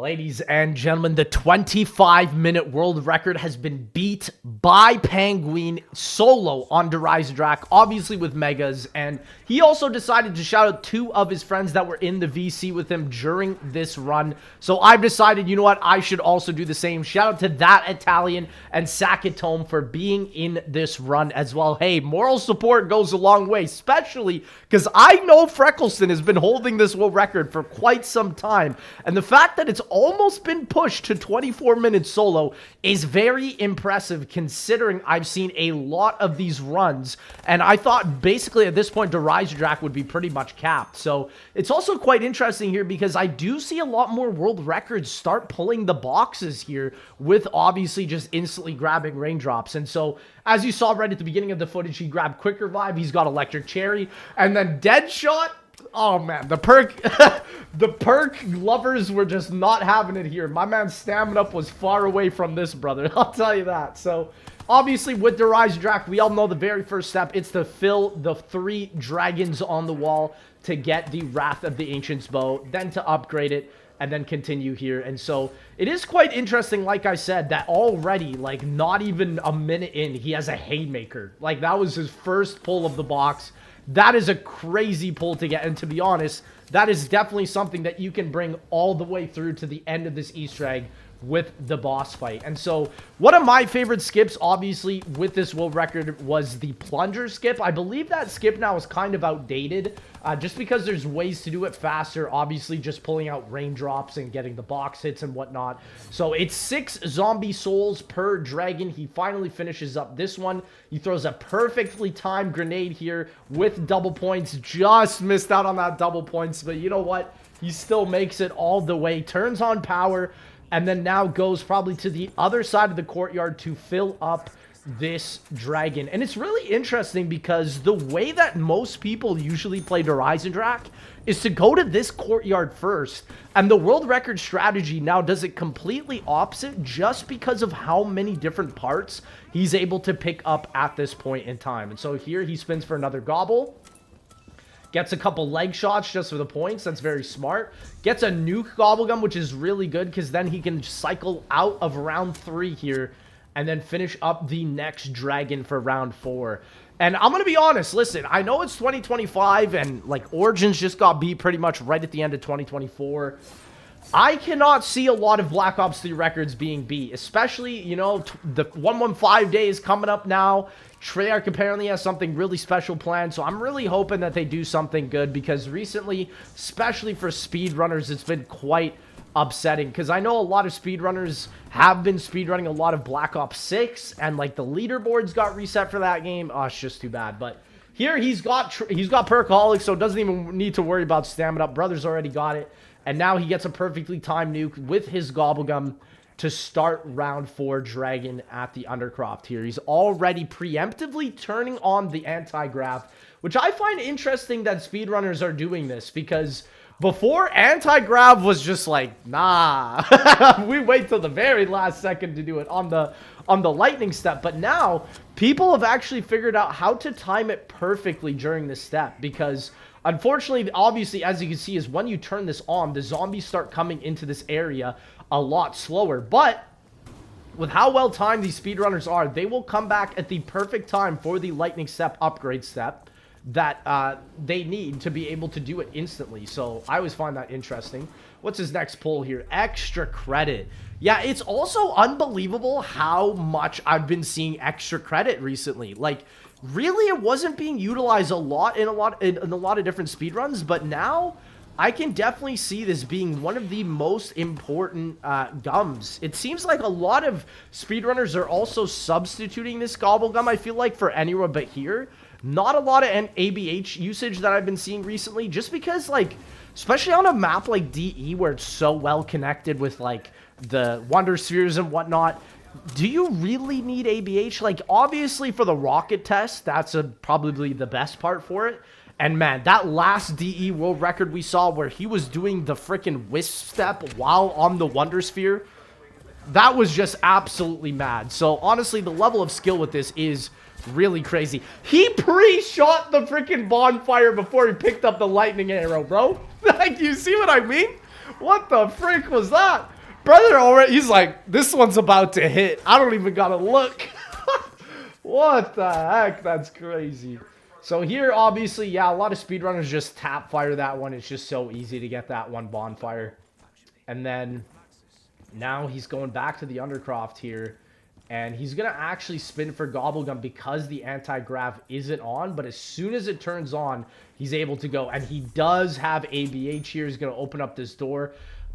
Ladies and gentlemen, the 25-minute world record has been beat by Penguin solo on Eisendrache, obviously with megas, and he also decided to shout out 2 of his friends that were in the VC with him during this run. So I've decided, you know what, I should also do the same. Shout out to that Italian and Sakatome for being in this run as well. Hey, moral support goes a long way, especially because I know Freckleston has been holding this world record for quite some time, and the fact that it's almost been pushed to 24 minutes solo is very impressive considering I've seen a lot of these runs, and I thought basically at this point Eisendrache would be pretty much capped. So it's also quite interesting here because I do see a lot more world records start pulling the boxes here with obviously just instantly grabbing raindrops. And so as you saw right at the beginning of the footage, he grabbed Quick Revive, he's got Electric Cherry, and then Deadshot. Oh man, the perk the perk lovers were just not having it here. My man's stamina was far away from this, brother. I'll tell you that. So obviously with the Eisendrache, we all know the very first step, it's to fill the 3 dragons on the wall to get the Wrath of the Ancients bow, then to upgrade it, and then continue here. And so it is quite interesting, like I said, that already, like, not even a minute in, he has a Haymaker. Like, that was his first pull of the box. That is a crazy pull to get, and to be honest, that is definitely something that you can bring all the way through to the end of this Easter egg with the boss fight. And so one of my favorite skips obviously with this world record was the plunger skip. I believe that skip now is kind of outdated just because there's ways to do it faster, obviously just pulling out raindrops and getting the box hits and whatnot. So it's 6 zombie souls per dragon. He finally finishes up this one. He throws a perfectly timed grenade here with double points. Just missed out on that double points, but you know what, he still makes it all the way, turns on power, and then now goes probably to the other side of the courtyard to fill up this dragon. And it's really interesting because the way that most people usually play Eisendrache is to go to this courtyard first. And the world record strategy now does it completely opposite just because of how many different parts he's able to pick up at this point in time. And so here he spins for another gobble. Gets a couple leg shots just for the points. That's very smart. Gets a nuke Gobblegum, which is really good because then he can cycle out of round 3 here and then finish up the next dragon for round 4. And I'm going to be honest. Listen, I know it's 2025 and like Origins just got beat pretty much right at the end of 2024. I cannot see a lot of Black Ops 3 records being beat, especially, you know, the 115 days coming up now. Treyarch apparently has something really special planned, so I'm really hoping that they do something good because recently, especially for speedrunners, it's been quite upsetting because I know a lot of speedrunners have been speedrunning a lot of Black Ops 6 and like the leaderboards got reset for that game. Oh, it's just too bad. But here he's got Perkaholic, so doesn't even need to worry about stamina. Brother's already got it. And now he gets a perfectly timed nuke with his Gobblegum to start round 4 dragon at the Undercroft here. He's already preemptively turning on the anti-grav, which I find interesting that speedrunners are doing this because before anti-grav was just like, nah, we wait till the very last second to do it on the lightning step. But now people have actually figured out how to time it perfectly during this step because unfortunately, obviously, as you can see, is when you turn this on, the zombies start coming into this area a lot slower. But with how well timed these speedrunners are, they will come back at the perfect time for the lightning step upgrade step that they need to be able to do it instantly. So I always find that interesting. What's his next pull here? Extra credit. Yeah, it's also unbelievable how much I've been seeing extra credit recently. Like, really, it wasn't being utilized a lot in a lot of different speedruns, but now I can definitely see this being one of the most important gums. It seems like a lot of speedrunners are also substituting this Gobblegum, I feel like, for anywhere but here. Not a lot of ABH usage that I've been seeing recently, just because, like, especially on a map like DE where it's so well connected with, like, the Wonder Spheres and whatnot, do you really need ABH? Like, obviously for the rocket test, that's probably the best part for it. And man, that last DE world record we saw where he was doing the freaking Wisp step while on the Wonder Sphere, that was just absolutely mad. So honestly, the level of skill with this is really crazy. He pre-shot the freaking bonfire before he picked up the lightning arrow, bro. Like, you see what I mean? What the frick was that? Brother already, he's like, this one's about to hit. I don't even gotta look. What the heck? That's crazy. So here, obviously, yeah, a lot of speedrunners just tap fire that one. It's just so easy to get that one bonfire. And then now he's going back to the Undercroft here. And he's going to actually spin for Gobblegum because the anti-grav isn't on. But as soon as it turns on, he's able to go. And he does have ABH here. He's going to open up this door.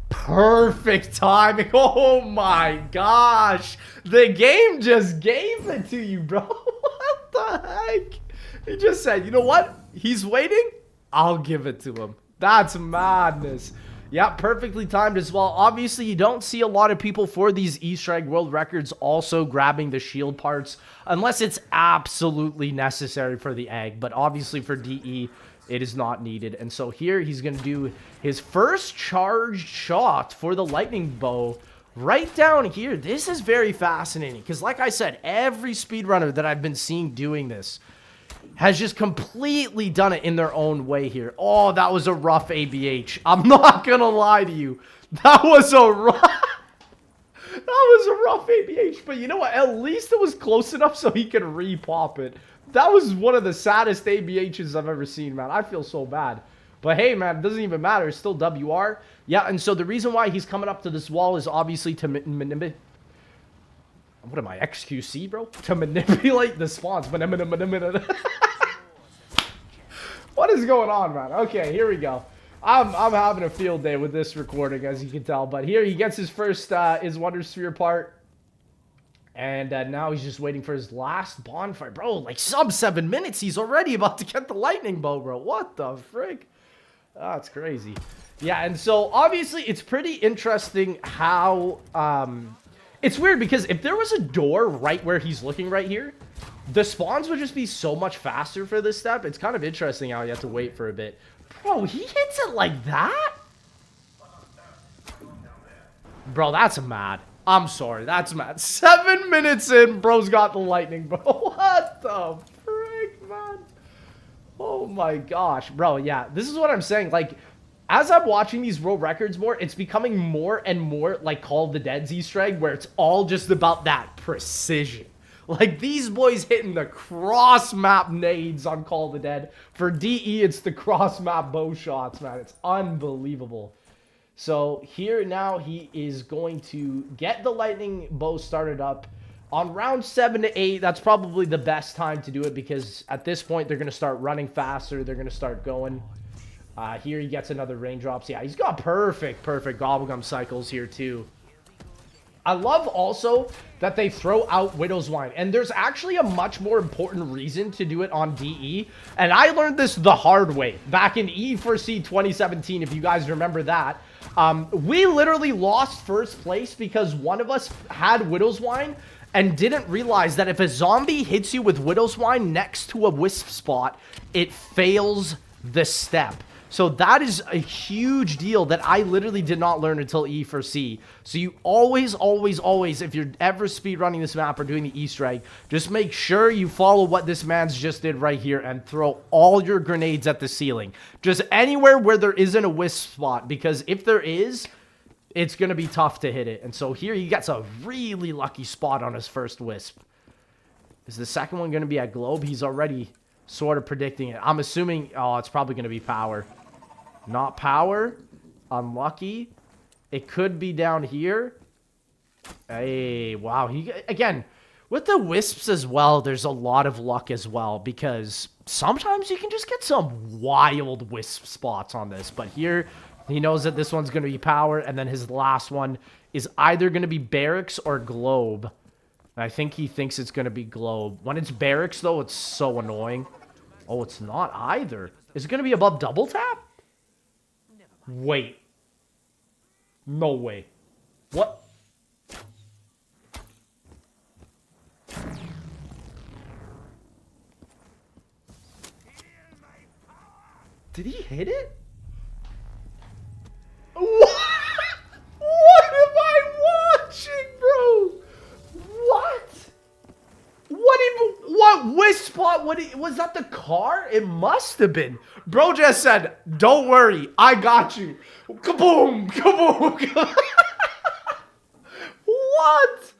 Perfect timing. Oh my gosh. The game just gave it to you, bro. What the heck? He just said, you know what? He's waiting. I'll give it to him. That's madness. Yeah, perfectly timed as well. Obviously, you don't see a lot of people for these Easter egg world records also grabbing the shield parts unless it's absolutely necessary for the egg. But obviously for DE, it is not needed. And so here he's going to do his first charged shot for the lightning bow right down here. This is very fascinating because like I said, every speedrunner that I've been seeing doing this has just completely done it in their own way here. Oh, that was a rough ABH. I'm not going to lie to you. That was a rough... that was a rough ABH. But you know what? At least it was close enough so he could re-pop it. That was one of the saddest ABHs I've ever seen, man. I feel so bad. But hey, man, it doesn't even matter. It's still WR. Yeah, and so the reason why he's coming up to this wall is obviously to manipulate... What am I, XQC, bro? To manipulate the spawns. What is going on, man? Okay, here we go. I'm having a field day with this recording, as you can tell. But here he gets his first, his Wonder Sphere part. And now he's just waiting for his last bonfire. Bro, like sub 7 minutes, he's already about to get the lightning bow, bro. What the frick? That's crazy. Yeah, and so obviously it's pretty interesting how... It's weird because if there was a door right where he's looking right here, the spawns would just be so much faster for this step. It's kind of interesting how you have to wait for a bit. Bro, he hits it like that? Bro, that's mad. I'm sorry, that's mad. 7 minutes in, bro's got the lightning, bro. What the frick, man? Oh my gosh. Bro, yeah, this is what I'm saying. Like... As I'm watching these world records more, it's becoming more and more like Call of the Dead's Easter egg, where it's all just about that precision. Like, these boys hitting the cross-map nades on Call of the Dead. For DE, it's the cross-map bow shots, man. It's unbelievable. So, here now, he is going to get the lightning bow started up. On round 7 to 8, that's probably the best time to do it, because at this point, they're going to start running faster. They're going to start going... here he gets another raindrops. Yeah, he's got perfect Gobblegum cycles here too. I love also that they throw out Widow's Wine. And there's actually a much more important reason to do it on DE. And I learned this the hard way back in E4C 2017, if you guys remember that. We literally lost first place because one of us had Widow's Wine and didn't realize that if a zombie hits you with Widow's Wine next to a Wisp spot, it fails the step. So that is a huge deal that I literally did not learn until E4C. So you always, if you're ever speedrunning this map or doing the Easter egg, just make sure you follow what this man's just did right here and throw all your grenades at the ceiling. Just anywhere where there isn't a Wisp spot, because if there is, it's going to be tough to hit it. And so here he gets a really lucky spot on his first Wisp. Is the second one going to be at Globe? He's already sort of predicting it. I'm assuming, oh, it's probably going to be Power. Not Power. Unlucky. It could be down here. Hey, wow. He, again, with the Wisps as well, there's a lot of luck as well, because sometimes you can just get some wild Wisp spots on this. But here, he knows that this one's going to be Power, and then his last one is either going to be Barracks or Globe. And I think he thinks it's going to be Globe. When it's Barracks, though, it's so annoying. Oh, it's not either. Is it going to be above double tap? Wait. No way. What? Did he hit it? What? What am I watching, bro? What? What even? What Wisp spot, was that the car? It must have been. Bro just said, don't worry, I got you. Kaboom, kaboom. What?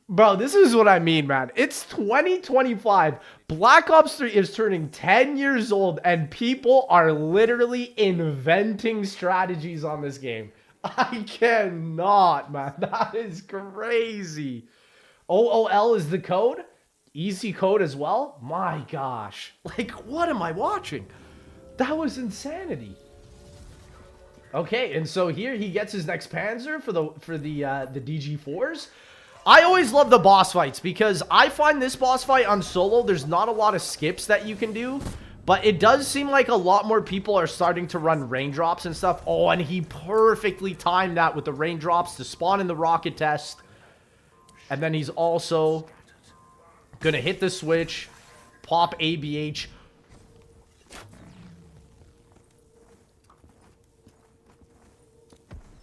Bro, this is what I mean, man. It's 2025. Black Ops 3 is turning 10 years old, and people are literally inventing strategies on this game. I cannot, man. That is crazy. OOL is the code. Easy code as well. My gosh. Like, what am I watching? That was insanity. Okay, and so here he gets his next Panzer for the DG4s. I always love the boss fights because I find this boss fight on solo, there's not a lot of skips that you can do. But it does seem like a lot more people are starting to run raindrops and stuff. Oh, and he perfectly timed that with the raindrops to spawn in the rocket test. And then he's also going to hit the switch, pop ABH.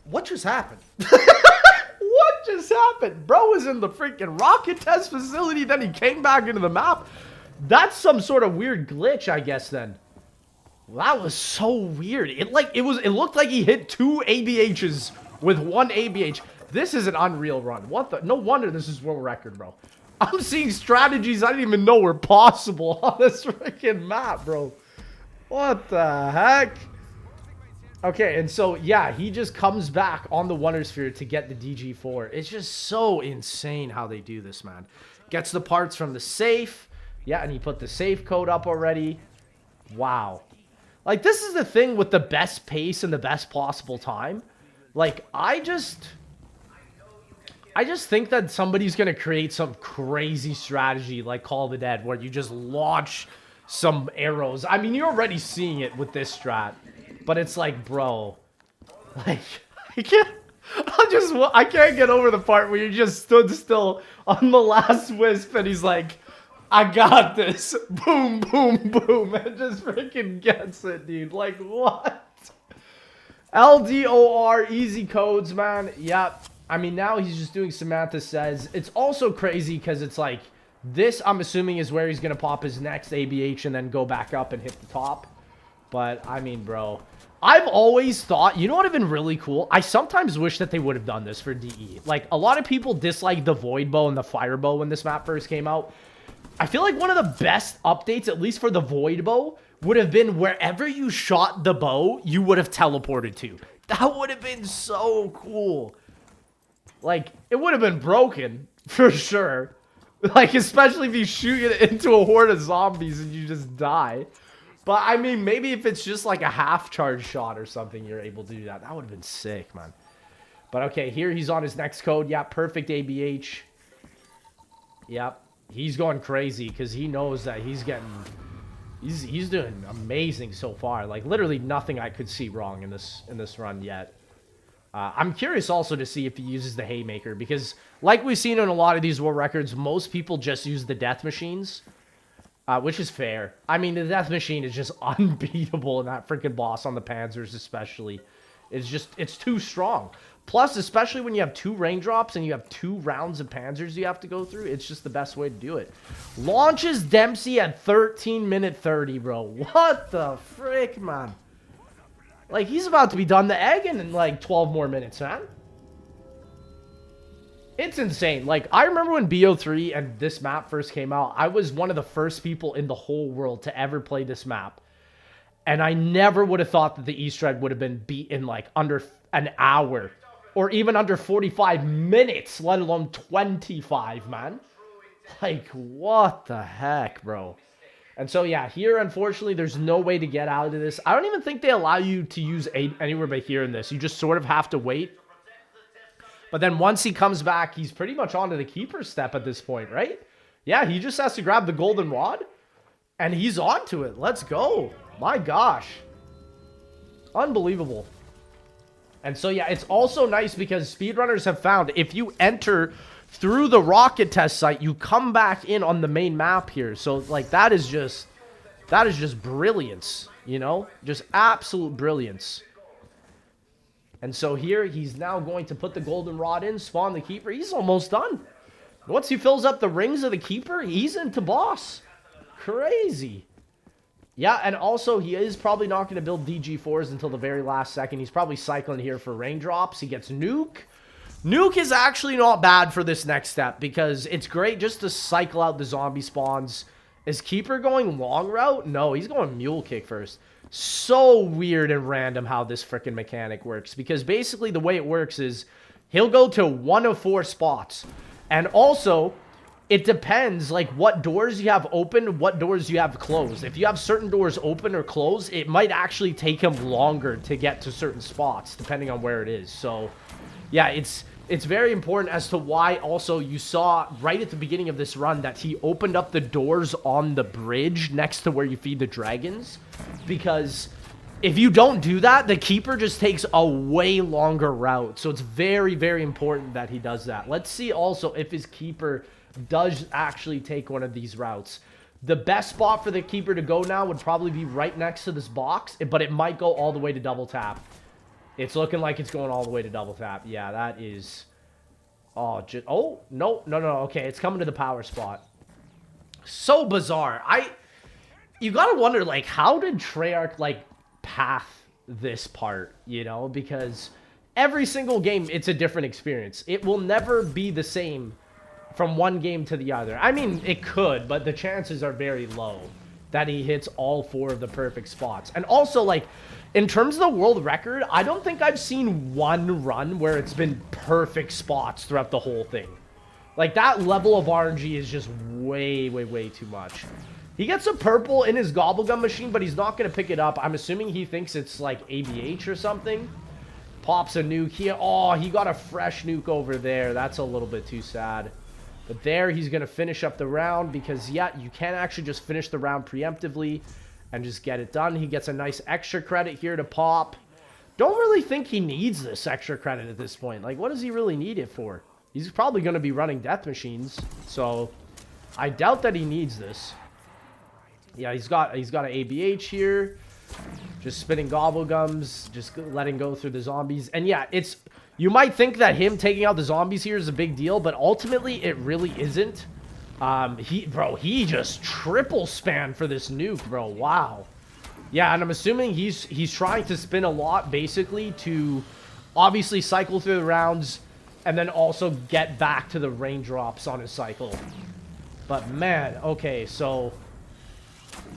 What just happened? What just happened? Bro was in the freaking rocket test facility, then he came back into the map. That's some sort of weird glitch, I guess, then. That was so weird. It looked like he hit 2 ABHs with 1 ABH. This is an unreal run. What the? No wonder this is world record, bro. I'm seeing strategies I didn't even know were possible on this freaking map, bro. What the heck? Okay, and so, yeah, he just comes back on the Wonder Sphere to get the DG4. It's just so insane how they do this, man. Gets the parts from the safe. Yeah, and he put the safe code up already. Wow. Like, this is the thing with the best pace and the best possible time. Like, I just think that somebody's going to create some crazy strategy like Call of the Dead where you just launch some arrows. I mean, you're already seeing it with this strat. But it's like, bro, like, I can't get over the part where you just stood still on the last Wisp and he's like, I got this. Boom, boom, boom. And just freaking gets it, dude. Like, what? LDOR, easy codes, man. Yep. I mean, now he's just doing Samantha Says. It's also crazy because it's like, this, I'm assuming, is where he's going to pop his next ABH and then go back up and hit the top. But, I mean, bro, I've always thought, you know what would have been really cool? I sometimes wish that they would have done this for DE. Like, a lot of people disliked the Void Bow and the Fire Bow when this map first came out. I feel like one of the best updates, at least for the Void Bow, would have been wherever you shot the bow, you would have teleported to. That would have been so cool. Like, it would have been broken, for sure. Like, especially if you shoot it into a horde of zombies and you just die. But, I mean, maybe if it's just like a half-charge shot or something, you're able to do that. That would have been sick, man. But, okay, here he's on his next code. Yeah, perfect ABH. Yep. He's going crazy because he knows that he's getting... He's doing amazing so far. Like, literally nothing I could see wrong in this run yet. I'm curious also to see if he uses the Haymaker. Because, like we've seen in a lot of these world records, most people just use the death machines. Which is fair. I mean, the death machine is just unbeatable in that freaking boss on the Panzers especially. It's too strong. Plus, especially when you have 2 raindrops and you have 2 rounds of Panzers you have to go through, it's just the best way to do it. Launches Dempsey at 13 minute 30, bro. What the frick, man? Like, he's about to be done the egg in like 12 more minutes, man. It's insane. Like, I remember when BO3 and this map first came out, I was one of the first people in the whole world to ever play this map. And I never would have thought that the Easter egg would have been beat in, like, under an hour. Or even under 45 minutes, let alone 25, man. Like, what the heck, bro? And so, yeah, here, unfortunately, there's no way to get out of this. I don't even think they allow you to use anywhere but here in this. You just sort of have to wait. But then once he comes back, he's pretty much onto the keeper step at this point, right? Yeah, he just has to grab the golden rod. And he's onto it. Let's go. My gosh. Unbelievable. And so, yeah, it's also nice because speedrunners have found if you enter through the rocket test site, you come back in on the main map here. So, like, that is just brilliance, you know? Just absolute brilliance. And so here, he's now going to put the golden rod in, spawn the keeper. He's almost done. Once he fills up the rings of the keeper, he's into boss. Crazy. Yeah, and also he is probably not going to build DG4s until the very last second. He's probably cycling here for raindrops. He gets nuke. Nuke is actually not bad for this next step because it's great just to cycle out the zombie spawns. Is Keeper going long route? No, he's going mule kick first. So weird and random how this freaking mechanic works because basically the way it works is he'll go to 1 of 4 spots. And also, it depends, like, what doors you have open, what doors you have closed. If you have certain doors open or closed, it might actually take him longer to get to certain spots, depending on where it is. So, yeah, it's very important as to why also you saw right at the beginning of this run that he opened up the doors on the bridge next to where you feed the dragons. Because if you don't do that, the keeper just takes a way longer route. So it's very, very important that he does that. Let's see also if his keeper does actually take one of these routes. The best spot for the keeper to go now would probably be right next to this box, but it might go all the way to double tap. It's looking like it's going all the way to double tap. Yeah, that is... Oh, no. Okay, it's coming to the power spot. So bizarre. You gotta wonder, like, how did Treyarch, like, path this part, you know? Because every single game, it's a different experience. It will never be the same from one game to the other. I mean, it could, but the chances are very low that he hits all 4 of the perfect spots. And also, like, in terms of the world record, I don't think I've seen one run where it's been perfect spots throughout the whole thing. Like, that level of RNG is just way, way, way too much. He gets a purple in his Gobblegum machine, but he's not going to pick it up. I'm assuming he thinks it's, like, ABH or something. Pops a nuke here. Oh, he got a fresh nuke over there. That's a little bit too sad. But there, he's going to finish up the round because, yeah, you can actually just finish the round preemptively and just get it done. He gets a nice extra credit here to pop. Don't really think he needs this extra credit at this point. Like, what does he really need it for? He's probably going to be running death machines, so I doubt that he needs this. Yeah, he's got an ABH here. Just spinning Gobblegums, just letting go through the zombies. And yeah, you might think that him taking out the zombies here is a big deal, but ultimately it really isn't. He just triple spammed for this nuke, bro. Wow. Yeah, and I'm assuming he's trying to spin a lot, basically, to obviously cycle through the rounds and then also get back to the raindrops on his cycle. But man, okay, so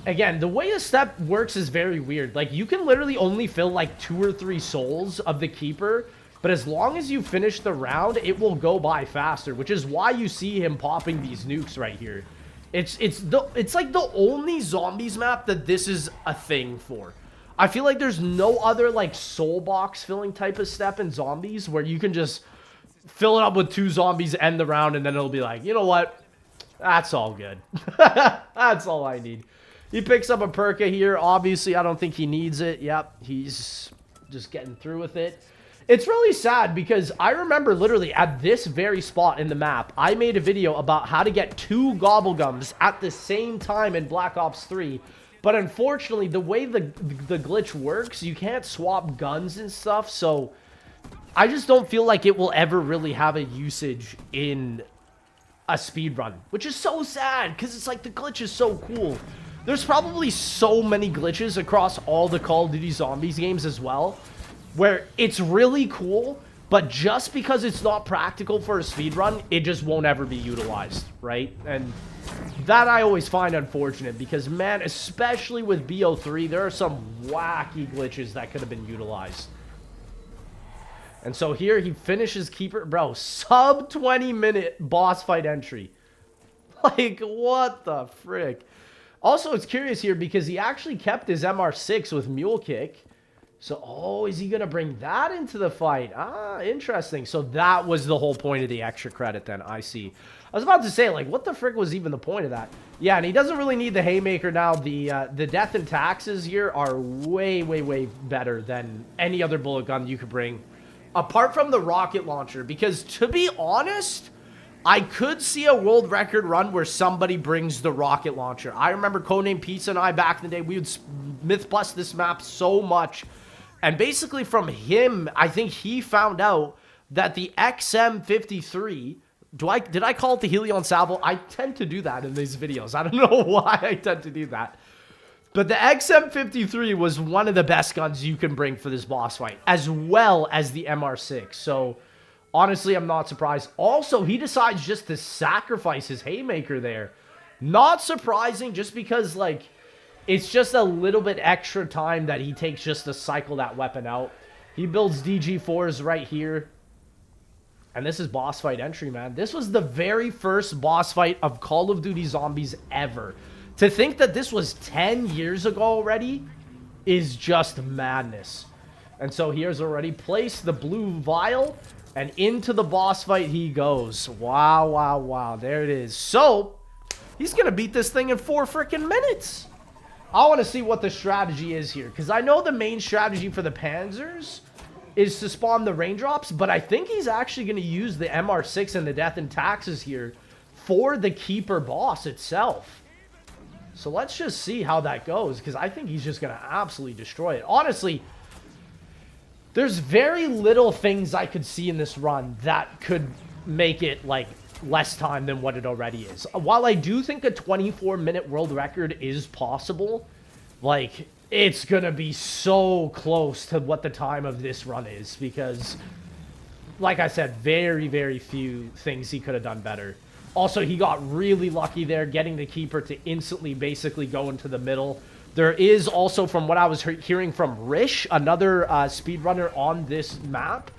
again, the way the step works is very weird. Like, you can literally only fill like 2 or 3 souls of the keeper, but as long as you finish the round, it will go by faster, which is why you see him popping these nukes right here. It's like the only zombies map that this is a thing for. I feel like there's no other like soul box filling type of step in zombies where you can just fill it up with 2 zombies, end the round, and then it'll be like, you know what? That's all good. That's all I need. He picks up a perka here. Obviously, I don't think he needs it. Yep, he's just getting through with it. It's really sad because I remember literally at this very spot in the map, I made a video about how to get 2 Gobblegums at the same time in Black Ops 3. But unfortunately, the way the glitch works, you can't swap guns and stuff. So I just don't feel like it will ever really have a usage in a speedrun, which is so sad because it's like the glitch is so cool. There's probably so many glitches across all the Call of Duty Zombies games as well, where it's really cool, but just because it's not practical for a speedrun, it just won't ever be utilized, right? And that I always find unfortunate because, man, especially with BO3, there are some wacky glitches that could have been utilized. And so here he finishes keeper. Bro, sub 20-minute boss fight entry. Like, what the frick? Also, it's curious here because he actually kept his MR6 with Mule Kick. So, oh, is he going to bring that into the fight? Ah, interesting. So that was the whole point of the extra credit then. I see. I was about to say, like, what the frick was even the point of that? Yeah, and he doesn't really need the Haymaker now. The death and taxes here are way, way, way better than any other bullet gun you could bring. Apart from the rocket launcher. Because, to be honest, I could see a world record run where somebody brings the rocket launcher. I remember Codename Pizza and I back in the day, we would myth bust this map so much. And basically from him, I think he found out that the XM53 Did I call it the Helion Salvo? I tend to do that in these videos. I don't know why I tend to do that. But the XM53 was one of the best guns you can bring for this boss fight, as well as the MR6. So, honestly, I'm not surprised. Also, he decides just to sacrifice his Haymaker there. Not surprising, just because, like, it's just a little bit extra time that he takes just to cycle that weapon out. He builds DG4s right here. And this is boss fight entry, man. This was the very first boss fight of Call of Duty Zombies ever. To think that this was 10 years ago already is just madness. And so here's already placed the blue vial, and into the boss fight he goes. Wow, wow, wow. There it is. So, he's going to beat this thing in 4 freaking minutes. I want to see what the strategy is here, because I know the main strategy for the Panzers is to spawn the raindrops, but I think he's actually going to use the MR6 and the Death and Taxes here for the Keeper boss itself. So let's just see how that goes, because I think he's just going to absolutely destroy it. Honestly, there's very little things I could see in this run that could make it, like, less time than what it already is. While I do think a 24-minute world record is possible, like, it's going to be so close to what the time of this run is, because, like I said, very, very few things he could have done better. Also, he got really lucky there, getting the Keeper to instantly basically go into the middle. There is also, from what I was hearing from Rish, another speedrunner on this map,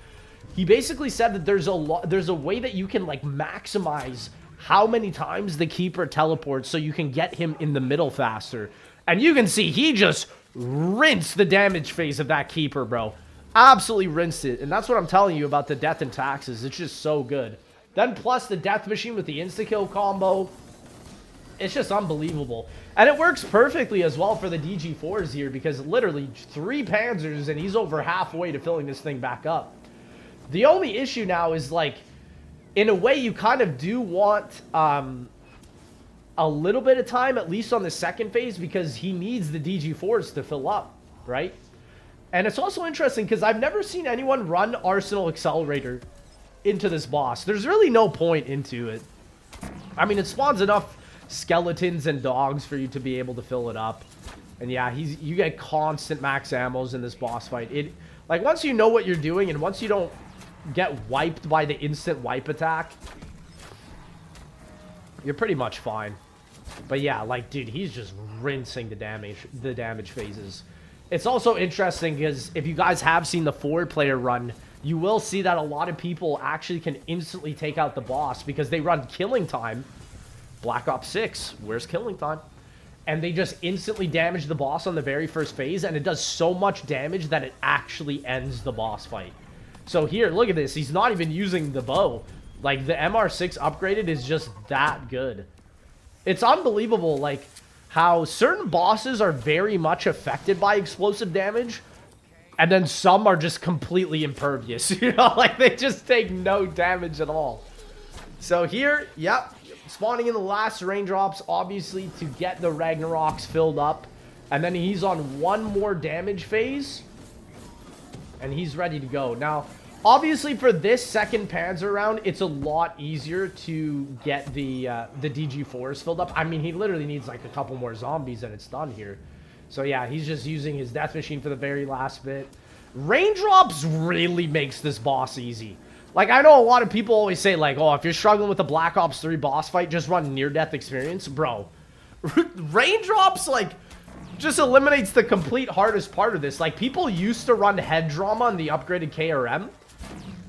he basically said that there's a way that you can, like, maximize how many times the Keeper teleports so you can get him in the middle faster. And you can see he just rinsed the damage phase of that Keeper, bro. Absolutely rinsed it. And that's what I'm telling you about the Death and Taxes. It's just so good. Then plus the Death Machine with the insta-kill combo. It's just unbelievable. And it works perfectly as well for the DG4s here, because literally 3 Panzers and he's over halfway to filling this thing back up. The only issue now is, like, in a way you kind of do want a little bit of time, at least on the second phase, because he needs the DG4s to fill up, right? And it's also interesting because I've never seen anyone run Arsenal Accelerator into this boss. There's really no point into it. I mean, it spawns enough skeletons and dogs for you to be able to fill it up. And yeah, you get constant max ammos in this boss fight. Like, once you know what you're doing and once you don't get wiped by the instant wipe attack, you're pretty much fine. But yeah, like, dude, he's just rinsing the damage phases. It's also interesting because if you guys have seen the 4-player run, you will see that a lot of people actually can instantly take out the boss because they run Killing Time. Black Ops 6, where's Killing Time? And they just instantly damage the boss on the very first phase, and it does so much damage that it actually ends the boss fight. So here, look at this. He's not even using the bow. Like, the MR6 upgraded is just that good. It's unbelievable, like, how certain bosses are very much affected by explosive damage, and then some are just completely impervious. You know, like, they just take no damage at all. So here, yep, spawning in the last raindrops, obviously, to get the Ragnaroks filled up. And then he's on one more damage phase, and he's ready to go. Now, obviously, for this second Panzer round, it's a lot easier to get the DG4s filled up. I mean, he literally needs, like, a couple more zombies, and it's done here. So, yeah, he's just using his Death Machine for the very last bit. Raindrops really makes this boss easy. Like, I know a lot of people always say, like, oh, if you're struggling with the Black Ops 3 boss fight, just run near-death experience. Bro, Raindrops, like, just eliminates the complete hardest part of this. Like, people used to run head drama on the upgraded KRM,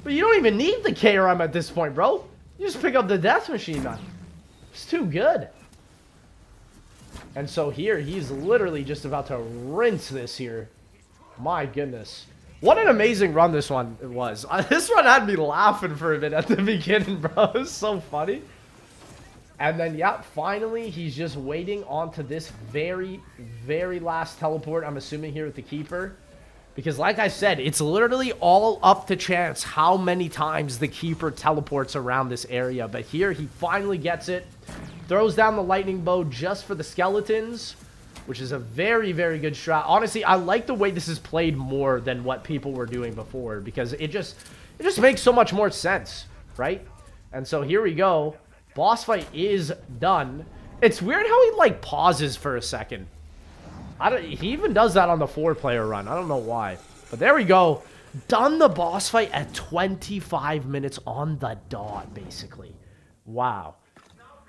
but you don't even need the KRM at this point, bro. You just pick up the Death Machine, man. It's too good. And so here, he's literally just about to rinse this here. My goodness. What an amazing run this one was. This run had me laughing for a bit at the beginning, bro. It was so funny. And then, yeah, finally, he's just waiting onto this very, very last teleport, I'm assuming, here with the Keeper. Because, like I said, it's literally all up to chance how many times the Keeper teleports around this area. But here, he finally gets it. Throws down the lightning bow just for the skeletons, which is a very, very good strat. Honestly, I like the way this is played more than what people were doing before, because it just makes so much more sense, right? And so here we go. Boss fight is done. It's weird how he, like, pauses for a second. He even does that on the 4-player run. I don't know why. But there we go. Done the boss fight at 25 minutes on the dot, basically. Wow.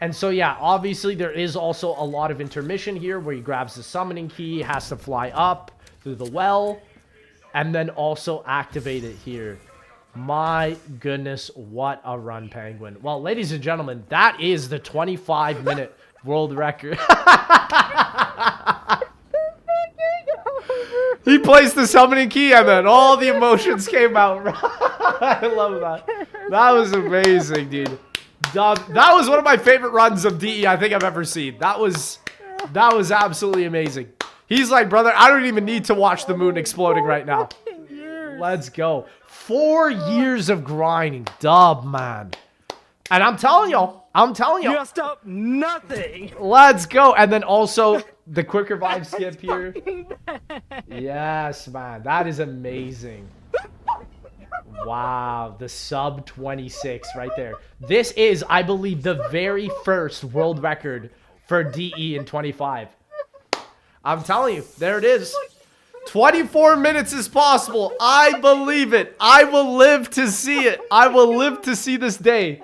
And so, yeah, obviously there is also a lot of intermission here where he grabs the summoning key, has to fly up through the well, and then also activate it here. My goodness, what a run, Penguin. Well, ladies and gentlemen, that is the 25-minute world record. He placed the summoning key and then all the emotions came out. I love that. That was amazing, dude. That was one of my favorite runs of DE I think I've ever seen. That was absolutely amazing. He's like, brother, I don't even need to watch the moon exploding right now. Let's go. 4 years of grinding. Dub, man. And I'm telling you. You messed up nothing. Let's go. And then also the quick revive skip here. Yes, man. That is amazing. Wow. The sub 26 right there. This is, I believe, the very first world record for DE in 25. I'm telling you. There it is. 24 minutes is possible. I believe it. I will live to see it. I will live to see this day.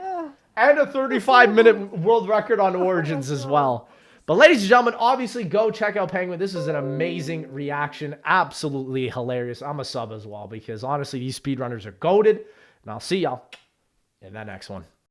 And a 35-minute world record on Origins as well. But ladies and gentlemen, obviously go check out Penguin. This is an amazing reaction. Absolutely hilarious. I'm a sub as well because honestly, these speedrunners are goated. And I'll see y'all in that next one.